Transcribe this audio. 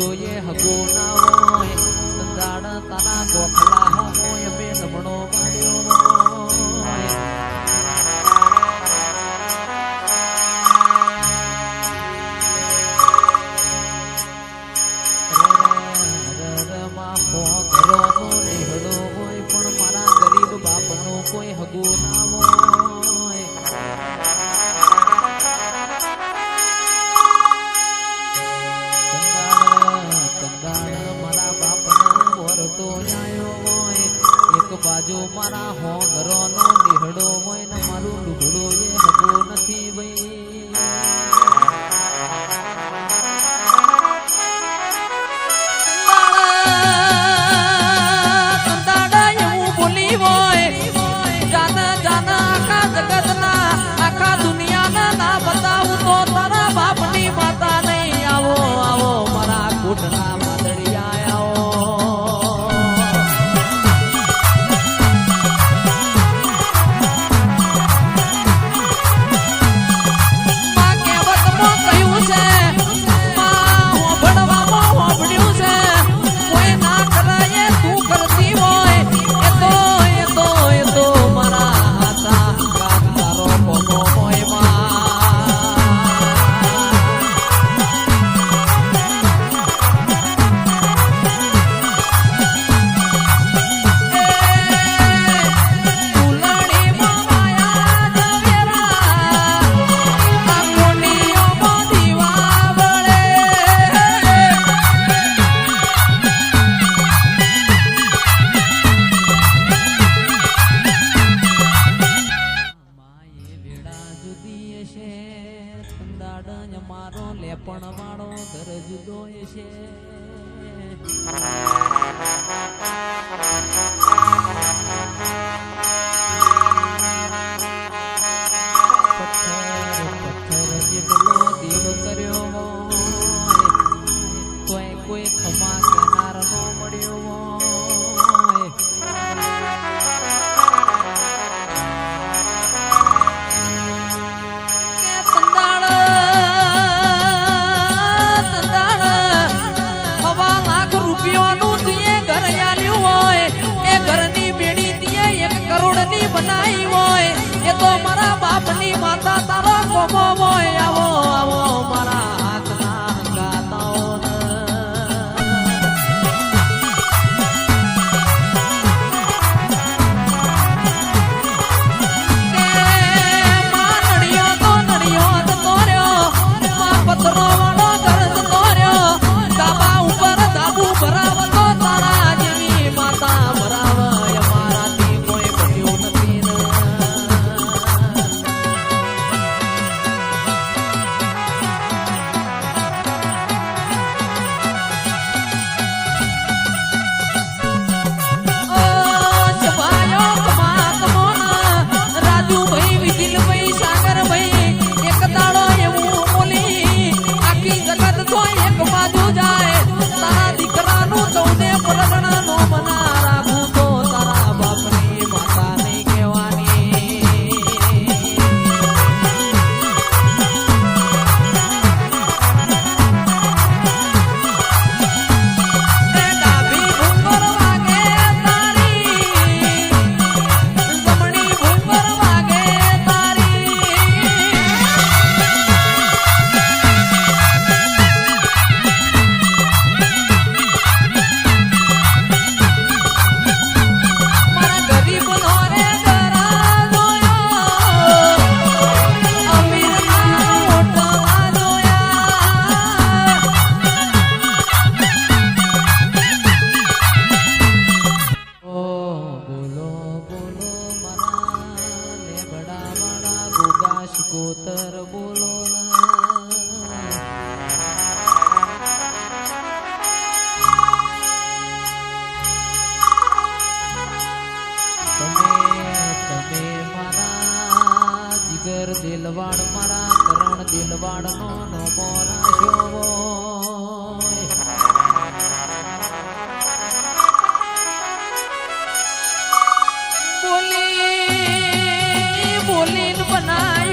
લુગડો એ હગો ના હોય દાડ તારા ગોખલા હોય બે નમણો પાડ્યો હોય કોઈ હગો ના હોય કંદાળ મારા બાપનો વરતો આયો હોય એક બાજુ મારા હો ઘરનો નિહડો હોય ને મારું લુગડો એ હગો નથી ભાઈ કંદાળ એવું બોલી હોય આખા દુનિયાના ના બતાવું તો તારા બાપની માતા નહીં આવો આવો મારા કુટના માદડિયા આવો માં કહેવતમાં કહ્યું છે માં ભણવામાં વાપડ્યું છે કોઈ ના કરાય તું કરતી હોય એ તો મારા મારો લેપણ વાળો ઘર જુદો છે પથ્થર જેટલો દેવ કર્યો હોય કોઈ ખમા કેનાર નો મળ્યો હોય બનાવી હોય એ તો મારા બાપની માતા તારો કોમો હોય આવો આવો મારા હાથના ગાતાઓ નડિયો તો રહ્યો પથરો વાળો ગરજ તો રહ્યો ધાબા ઉપર ધાબુ ભરાવતો તારા જેવી માતા ભરાવ કોતર બોલો તમે મારા જીગર દિલવાડ મારા કરણ દિલવાડ નો મોરા શોવો બોલી બોલીન બનાય